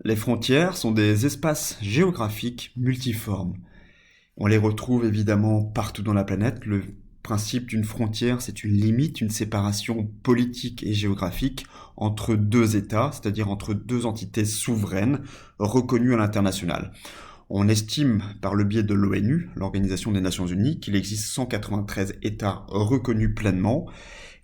Les frontières sont des espaces géographiques multiformes. On les retrouve évidemment partout dans la planète. Le principe d'une frontière, c'est une limite, une séparation politique et géographique entre deux États, c'est-à-dire entre deux entités souveraines reconnues à l'international. On estime par le biais de l'ONU, l'Organisation des Nations Unies, qu'il existe 193 États reconnus pleinement.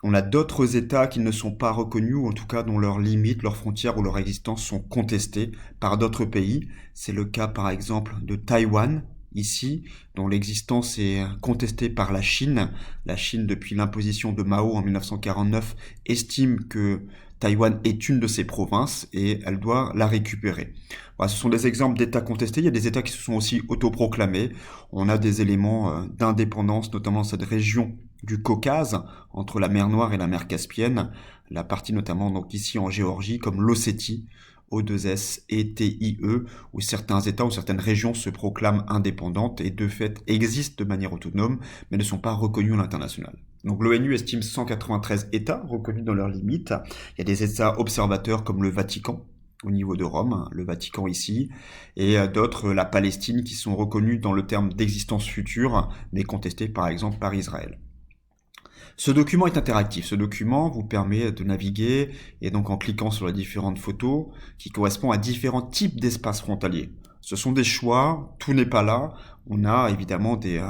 On a d'autres États qui ne sont pas reconnus, ou en tout cas dont leurs limites, leurs frontières ou leur existence sont contestées par d'autres pays. C'est le cas par exemple de Taïwan, ici, dont l'existence est contestée par la Chine. La Chine, depuis l'imposition de Mao en 1949, estime que Taïwan est une de ses provinces et elle doit la récupérer. Voilà, ce sont des exemples d'États contestés. Il y a des États qui se sont aussi autoproclamés. On a des éléments d'indépendance, notamment dans cette région du Caucase, entre la mer Noire et la mer Caspienne, la partie notamment donc ici en Géorgie, comme l'Ossétie, O2S et TIE, où certains États ou certaines régions se proclament indépendantes et de fait existent de manière autonome, mais ne sont pas reconnus à l'international. Donc l'ONU estime 193 États reconnus dans leurs limites. Il y a des États observateurs comme le Vatican, au niveau de Rome, le Vatican ici, et d'autres, la Palestine, qui sont reconnus dans le terme d'existence future, mais contestés par exemple par Israël. Ce document est interactif. Ce document vous permet de naviguer et donc en cliquant sur les différentes photos qui correspondent à différents types d'espaces frontaliers. Ce sont des choix, tout n'est pas là. On a évidemment des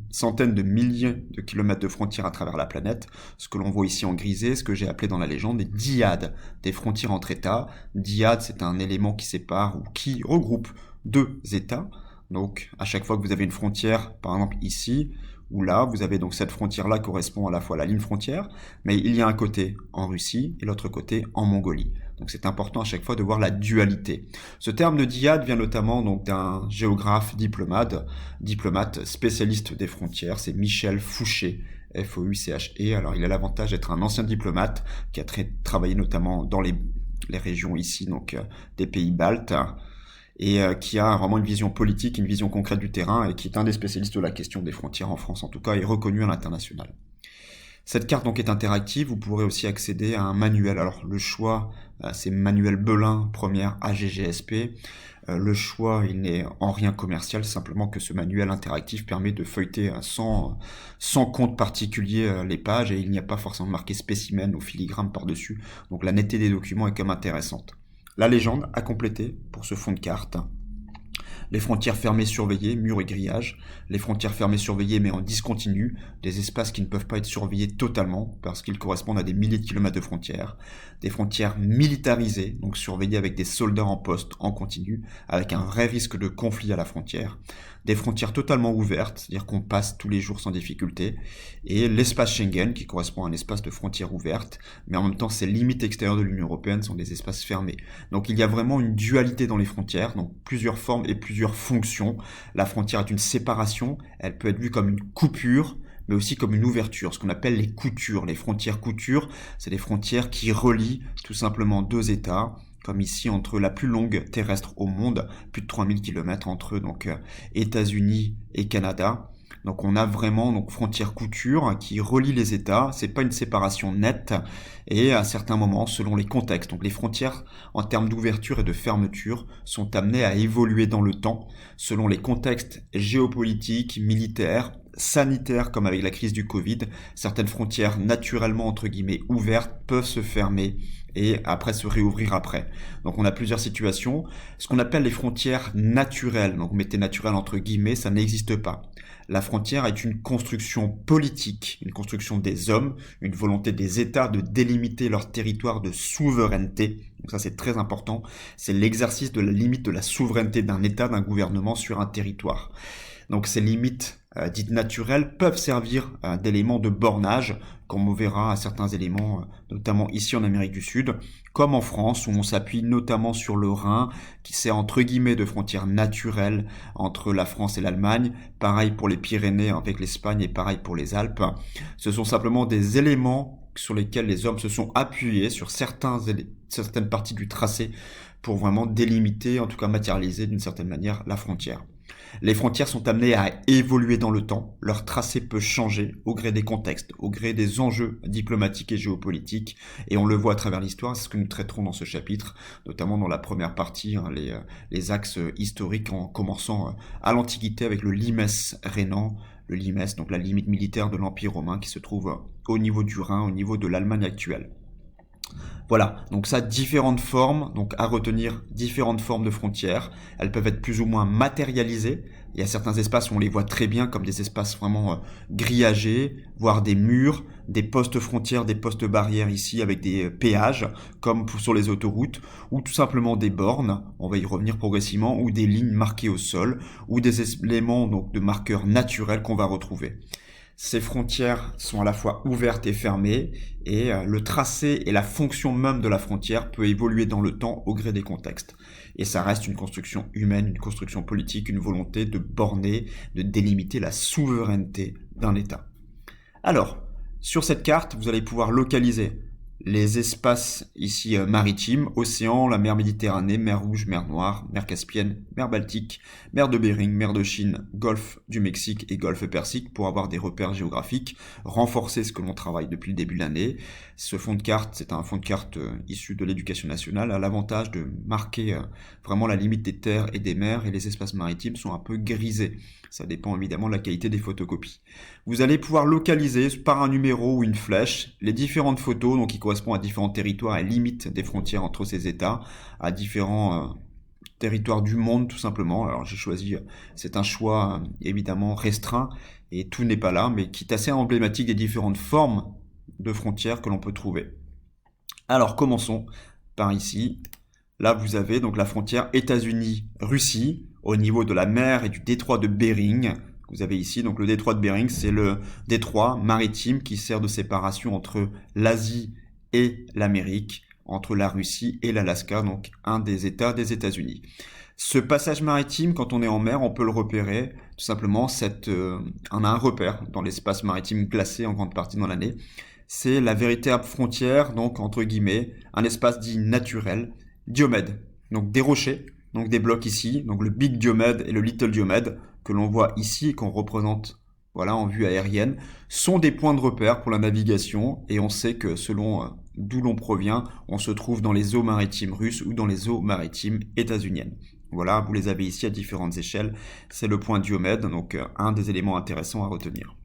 centaines de milliers de kilomètres de frontières à travers la planète. Ce que l'on voit ici en grisé, ce que j'ai appelé dans la légende des dyades, des frontières entre États. Dyade, c'est un élément qui sépare ou qui regroupe deux États. Donc à chaque fois que vous avez une frontière, par exemple ici, où là, vous avez donc cette frontière-là correspond à la fois à la ligne frontière, mais il y a un côté en Russie et l'autre côté en Mongolie. Donc c'est important à chaque fois de voir la dualité. Ce terme de dyade vient notamment donc d'un géographe diplomate spécialiste des frontières, c'est Michel Fouché, Fouché. Alors il a l'avantage d'être un ancien diplomate qui a travaillé notamment dans les régions ici, donc des pays baltes, et qui a vraiment une vision politique, une vision concrète du terrain, et qui est un des spécialistes de la question des frontières en France, en tout cas, est reconnu à l'international. Cette carte donc est interactive, vous pourrez aussi accéder à un manuel. Alors le choix, c'est Manuel Belin, première AGGSP. Le choix, il n'est en rien commercial, simplement que ce manuel interactif permet de feuilleter sans compte particulier les pages, et il n'y a pas forcément marqué spécimen ou filigrane par-dessus, donc la netteté des documents est quand même intéressante. La légende à compléter pour ce fond de carte. Les frontières fermées surveillées, murs et grillages. Les frontières fermées surveillées mais en discontinu, des espaces qui ne peuvent pas être surveillés totalement parce qu'ils correspondent à des milliers de kilomètres de frontières. Des frontières militarisées, donc surveillées avec des soldats en poste en continu, avec un vrai risque de conflit à la frontière. Des frontières totalement ouvertes, c'est-à-dire qu'on passe tous les jours sans difficulté. Et l'espace Schengen, qui correspond à un espace de frontières ouvertes, mais en même temps ses limites extérieures de l'Union européenne sont des espaces fermés. Donc il y a vraiment une dualité dans les frontières, donc plusieurs formes et plusieurs fonctions. La frontière est une séparation, elle peut être vue comme une coupure, mais aussi comme une ouverture, ce qu'on appelle les coutures. Les frontières coutures, c'est des frontières qui relient tout simplement deux États, comme ici entre la plus longue terrestre au monde, plus de 3000 km entre donc États-Unis et Canada. Donc on a vraiment donc frontière couture qui relie les États, c'est pas une séparation nette et à certains moments selon les contextes. Donc les frontières en termes d'ouverture et de fermeture sont amenées à évoluer dans le temps selon les contextes géopolitiques, militaires, sanitaires comme avec la crise du Covid. Certaines frontières naturellement entre guillemets ouvertes peuvent se fermer et après se réouvrir après. Donc on a plusieurs situations. Ce qu'on appelle les frontières naturelles, donc vous mettez naturel entre guillemets, ça n'existe pas. La frontière est une construction politique, une construction des hommes, une volonté des États de délimiter leur territoire de souveraineté. Donc ça c'est très important, c'est l'exercice de la limite de la souveraineté d'un État, d'un gouvernement sur un territoire. Donc ces limites dites naturelles peuvent servir d'éléments de bornage, comme on verra à certains éléments, notamment ici en Amérique du Sud, comme en France, où on s'appuie notamment sur le Rhin, qui sert entre guillemets de frontière naturelle entre la France et l'Allemagne, pareil pour les Pyrénées avec l'Espagne et pareil pour les Alpes. Ce sont simplement des éléments sur lesquels les hommes se sont appuyés sur certaines parties du tracé pour vraiment délimiter, en tout cas matérialiser d'une certaine manière la frontière. Les frontières sont amenées à évoluer dans le temps, leur tracé peut changer au gré des contextes, au gré des enjeux diplomatiques et géopolitiques, et on le voit à travers l'histoire, c'est ce que nous traiterons dans ce chapitre, notamment dans la première partie, hein, les axes historiques en commençant à l'Antiquité avec le limes rhénan, le limes, donc la limite militaire de l'Empire romain qui se trouve au niveau du Rhin, au niveau de l'Allemagne actuelle. Voilà, donc ça, différentes formes, donc à retenir différentes formes de frontières. Elles peuvent être plus ou moins matérialisées. Il y a certains espaces où on les voit très bien comme des espaces vraiment grillagés, voire des murs, des postes frontières, des postes barrières ici avec des péages, comme sur les autoroutes, ou tout simplement des bornes, on va y revenir progressivement, ou des lignes marquées au sol, ou des éléments donc de marqueurs naturels qu'on va retrouver. Ces frontières sont à la fois ouvertes et fermées, et le tracé et la fonction même de la frontière peut évoluer dans le temps au gré des contextes. Et ça reste une construction humaine, une construction politique, une volonté de borner, de délimiter la souveraineté d'un État. Alors, sur cette carte, vous allez pouvoir localiser les espaces ici maritimes, océan, la mer Méditerranée, mer Rouge, mer Noire, mer Caspienne, mer Baltique, mer de Bering, mer de Chine, golfe du Mexique et golfe Persique pour avoir des repères géographiques, renforcer ce que l'on travaille depuis le début de l'année. Ce fond de carte, c'est un fond de carte issu de l'éducation nationale, a l'avantage de marquer vraiment la limite des terres et des mers, et les espaces maritimes sont un peu grisés. Ça dépend évidemment de la qualité des photocopies. Vous allez pouvoir localiser par un numéro ou une flèche les différentes photos, donc qui correspondent à différents territoires et limites des frontières entre ces États, à différents territoires du monde tout simplement. Alors j'ai choisi, c'est un choix évidemment restreint et tout n'est pas là, mais qui est assez emblématique des différentes formes de frontières que l'on peut trouver. Alors commençons par ici. Là vous avez donc la frontière États-Unis-Russie au niveau de la mer et du détroit de Bering. Vous avez ici donc le détroit de Bering, c'est le détroit maritime qui sert de séparation entre l'Asie et l'Amérique, entre la Russie et l'Alaska, donc un des États des États-Unis. Ce passage maritime, quand on est en mer, on peut le repérer, tout simplement, on a un repère dans l'espace maritime glacé en grande partie dans l'année. C'est la véritable frontière, donc entre guillemets, un espace dit naturel, Diomède, donc des rochers, donc des blocs ici, donc le Big Diomède et le Little Diomède, que l'on voit ici et qu'on représente voilà, en vue aérienne, sont des points de repère pour la navigation, et on sait que selon d'où l'on provient, on se trouve dans les eaux maritimes russes ou dans les eaux maritimes états-uniennes. Voilà, vous les avez ici à différentes échelles, c'est le point Diomède, donc un des éléments intéressants à retenir.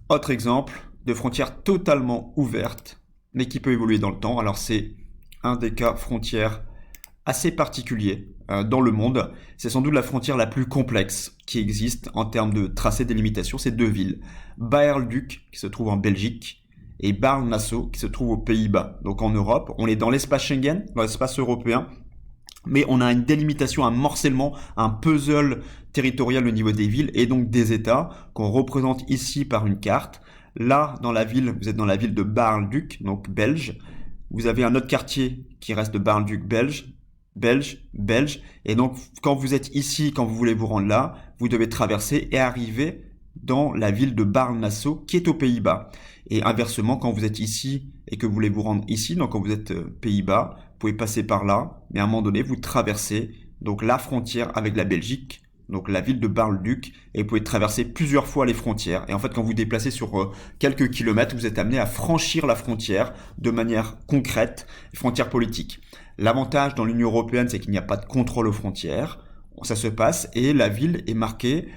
Autre exemple de frontière totalement ouverte, mais qui peut évoluer dans le temps, alors c'est un des cas frontières assez particulier dans le monde. C'est sans doute la frontière la plus complexe qui existe en termes de tracé de délimitation. C'est deux villes, Bar-le-Duc qui se trouve en Belgique et Bâle-Nassau qui se trouve aux Pays-Bas. Donc en Europe, on est dans l'espace Schengen, dans l'espace européen, mais on a une délimitation, un morcellement, un puzzle territorial au niveau des villes et donc des États qu'on représente ici par une carte. Là, dans la ville, vous êtes dans la ville de Bar-le-Duc, donc belge. Vous avez un autre quartier qui reste de Bar-le-Duc belge, et donc quand vous êtes ici, quand vous voulez vous rendre là, vous devez traverser et arriver dans la ville de Bâle-Nassau qui est aux Pays-Bas. Et inversement, quand vous êtes ici et que vous voulez vous rendre ici, donc quand vous êtes Pays-Bas, vous pouvez passer par là, mais à un moment donné, vous traversez donc la frontière avec la Belgique, donc la ville de Bar-le-Duc, et vous pouvez traverser plusieurs fois les frontières. Et en fait, quand vous déplacez sur quelques kilomètres, vous êtes amené à franchir la frontière de manière concrète, frontière politique. L'avantage dans l'Union européenne, c'est qu'il n'y a pas de contrôle aux frontières. Ça se passe et la ville est marquée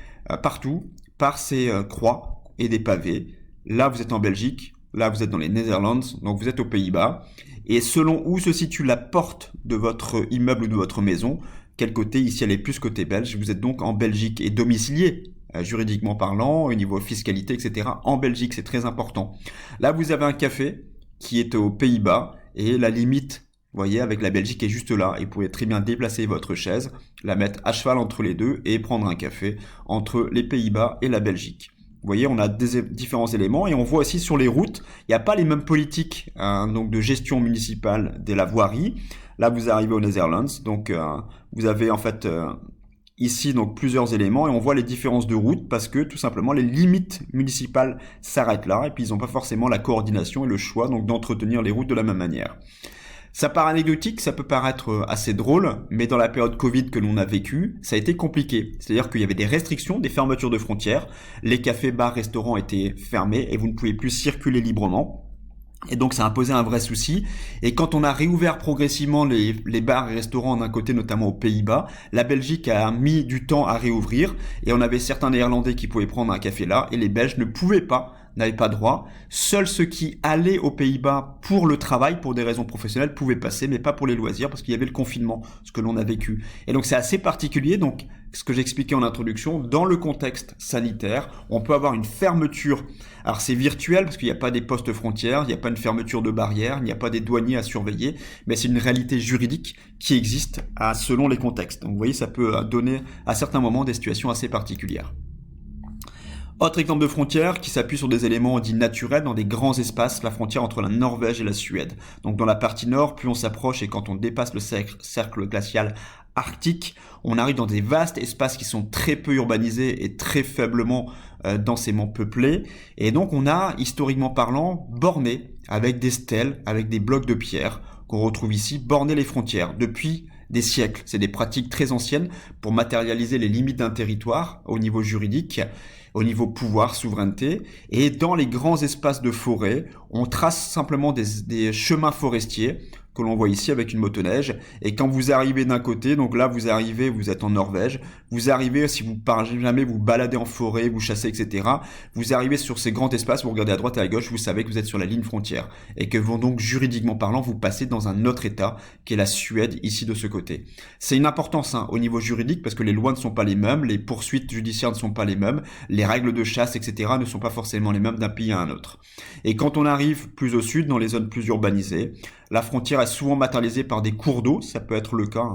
partout par ces croix et des pavés. Là, vous êtes en Belgique. Là, vous êtes dans les Netherlands. Donc, vous êtes aux Pays-Bas. Et selon où se situe la porte de votre immeuble ou de votre maison, quel côté, ici, elle est plus côté belge. Vous êtes donc en Belgique et domicilié, juridiquement parlant, au niveau fiscalité, etc. En Belgique, c'est très important. Là, vous avez un café qui est aux Pays-Bas et la limite, vous voyez, avec la Belgique est juste là. Et vous pouvez très bien déplacer votre chaise, la mettre à cheval entre les deux et prendre un café entre les Pays-Bas et la Belgique. Vous voyez, on a différents éléments et on voit aussi sur les routes, il n'y a pas les mêmes politiques donc de gestion municipale de la voirie. Là, vous arrivez aux Netherlands, donc vous avez en fait ici donc plusieurs éléments et on voit les différences de route parce que tout simplement les limites municipales s'arrêtent là et puis ils n'ont pas forcément la coordination et le choix donc d'entretenir les routes de la même manière. Ça paraît anecdotique, ça peut paraître assez drôle, mais dans la période Covid que l'on a vécue, ça a été compliqué. C'est-à-dire qu'il y avait des restrictions, des fermetures de frontières, les cafés, bars, restaurants étaient fermés et vous ne pouviez plus circuler librement. Et donc ça a posé un vrai souci. Et quand on a réouvert progressivement les bars et restaurants d'un côté, notamment aux Pays-Bas, la Belgique a mis du temps à réouvrir. Et on avait certains Néerlandais qui pouvaient prendre un café là, et les Belges ne pouvaient pas, n'avaient pas droit. Seuls ceux qui allaient aux Pays-Bas pour le travail, pour des raisons professionnelles, pouvaient passer, mais pas pour les loisirs, parce qu'il y avait le confinement, ce que l'on a vécu. Et donc c'est assez particulier. Donc ce que j'expliquais en introduction, dans le contexte sanitaire, on peut avoir une fermeture. Alors c'est virtuel parce qu'il n'y a pas des postes frontières, il n'y a pas une fermeture de barrières, il n'y a pas des douaniers à surveiller, mais c'est une réalité juridique qui existe selon les contextes. Donc vous voyez, ça peut donner à certains moments des situations assez particulières. Autre exemple de frontière qui s'appuie sur des éléments dits naturels dans des grands espaces, la frontière entre la Norvège et la Suède. Donc dans la partie nord, plus on s'approche et quand on dépasse le cercle glacial arctique, on arrive dans des vastes espaces qui sont très peu urbanisés et très faiblement densément peuplés. Et donc on a, historiquement parlant, borné avec des stèles, avec des blocs de pierre qu'on retrouve ici, borné les frontières depuis des siècles. C'est des pratiques très anciennes pour matérialiser les limites d'un territoire au niveau juridique, au niveau pouvoir, souveraineté. Et dans les grands espaces de forêt, on trace simplement des chemins forestiers que l'on voit ici avec une motoneige. Et quand vous arrivez d'un côté, donc là vous arrivez, vous êtes en Norvège, vous arrivez, si vous jamais vous baladez en forêt, vous chassez, etc., vous arrivez sur ces grands espaces, vous regardez à droite et à gauche, vous savez que vous êtes sur la ligne frontière. Et que vont donc, juridiquement parlant, vous passer dans un autre état, qui est la Suède, ici de ce côté. C'est une importance au niveau juridique, parce que les lois ne sont pas les mêmes, les poursuites judiciaires ne sont pas les mêmes, les règles de chasse, etc., ne sont pas forcément les mêmes d'un pays à un autre. Et quand on arrive plus au sud, dans les zones plus urbanisées, la frontière est souvent matérialisée par des cours d'eau, ça peut être le cas,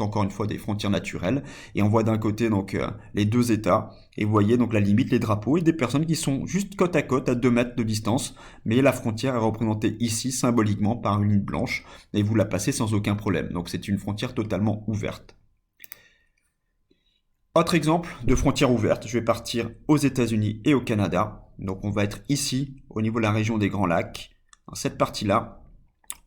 encore une fois, des frontières naturelles, et on voit d'un côté donc les deux États, et vous voyez donc la limite, les drapeaux, et des personnes qui sont juste côte à côte, à 2 mètres de distance, mais la frontière est représentée ici symboliquement par une ligne blanche, et vous la passez sans aucun problème, donc c'est une frontière totalement ouverte. Autre exemple de frontière ouverte, je vais partir aux États-Unis et au Canada, donc on va être ici, au niveau de la région des Grands Lacs, dans cette partie-là,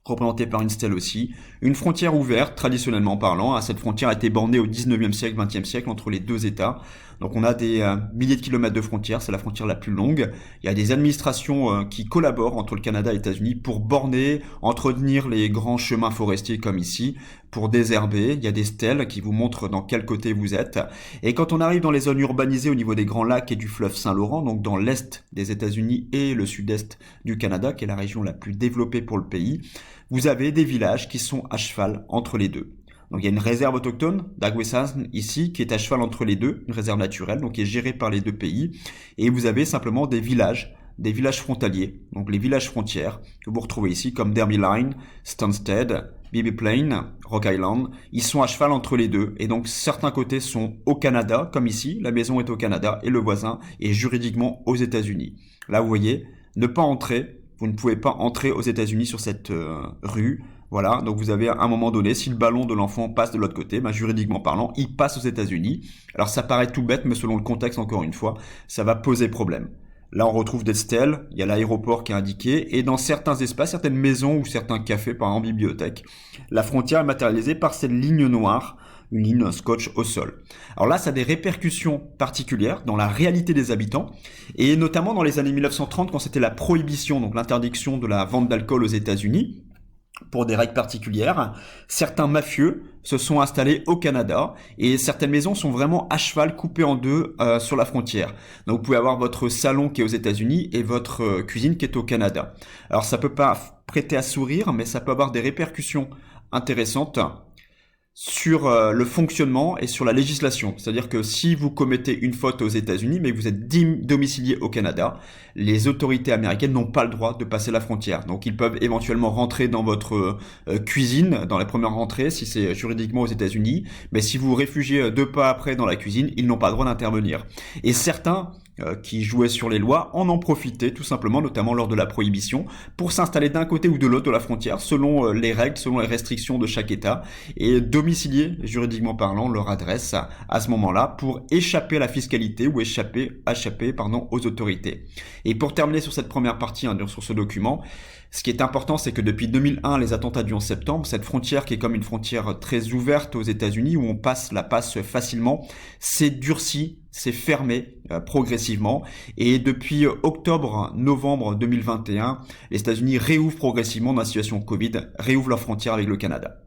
représentée par une stèle aussi. Une frontière ouverte, traditionnellement parlant. Cette frontière a été bornée au 19e siècle, 20e siècle entre les deux États. Donc on a des milliers de kilomètres de frontières, c'est la frontière la plus longue. Il y a des administrations qui collaborent entre le Canada et les États-Unis pour borner, entretenir les grands chemins forestiers comme ici, pour désherber. Il y a des stèles qui vous montrent dans quel côté vous êtes. Et quand on arrive dans les zones urbanisées au niveau des Grands Lacs et du fleuve Saint-Laurent, donc dans l'est des États-Unis et le sud-est du Canada, qui est la région la plus développée pour le pays, vous avez des villages qui sont à cheval entre les deux. Donc il y a une réserve autochtone d'Agwesasne ici qui est à cheval entre les deux, une réserve naturelle, donc qui est gérée par les deux pays. Et vous avez simplement des villages frontaliers, donc les villages frontières que vous retrouvez ici comme Derby Line, Stansted, Bibby Plain, Rock Island. Ils sont à cheval entre les deux et donc certains côtés sont au Canada, comme ici, la maison est au Canada et le voisin est juridiquement aux États-Unis. Là vous voyez, ne pas entrer. Vous ne pouvez pas entrer aux États-Unis sur cette rue. Voilà, donc vous avez à un moment donné, si le ballon de l'enfant passe de l'autre côté, juridiquement parlant, il passe aux États-Unis. Alors ça paraît tout bête, mais selon le contexte, encore une fois, ça va poser problème. Là, on retrouve des stèles, il y a l'aéroport qui est indiqué, et dans certains espaces, certaines maisons ou certains cafés, par exemple bibliothèques, la frontière est matérialisée par cette ligne noire, une ligne scotch au sol. Alors là, ça a des répercussions particulières dans la réalité des habitants, et notamment dans les années 1930, quand c'était la prohibition, donc l'interdiction de la vente d'alcool aux États-Unis, pour des règles particulières, certains mafieux se sont installés au Canada et certaines maisons sont vraiment à cheval, coupées en deux sur la frontière. Donc vous pouvez avoir votre salon qui est aux États-Unis et votre cuisine qui est au Canada. Alors ça peut pas prêter à sourire, mais ça peut avoir des répercussions intéressantes sur le fonctionnement et sur la législation. C'est-à-dire que si vous commettez une faute aux États-Unis, mais que vous êtes domicilié au Canada, les autorités américaines n'ont pas le droit de passer la frontière. Donc ils peuvent éventuellement rentrer dans votre cuisine, dans la première rentrée, si c'est juridiquement aux États-Unis, mais si vous vous réfugiez 2 pas après dans la cuisine, ils n'ont pas le droit d'intervenir. Et certains qui jouaient sur les lois en profitaient tout simplement, notamment lors de la prohibition, pour s'installer d'un côté ou de l'autre de la frontière selon les règles, selon les restrictions de chaque État et domicilier juridiquement parlant leur adresse à ce moment-là pour échapper à la fiscalité ou échapper aux autorités. Et pour terminer sur cette première partie, sur ce document, ce qui est important, c'est que depuis 2001, les attentats du 11 septembre, cette frontière qui est comme une frontière très ouverte aux États-Unis, où on la passe facilement, s'est durcie, s'est fermée progressivement. Et depuis octobre-novembre 2021, les États-Unis réouvrent progressivement dans la situation Covid, réouvrent leurs frontières avec le Canada.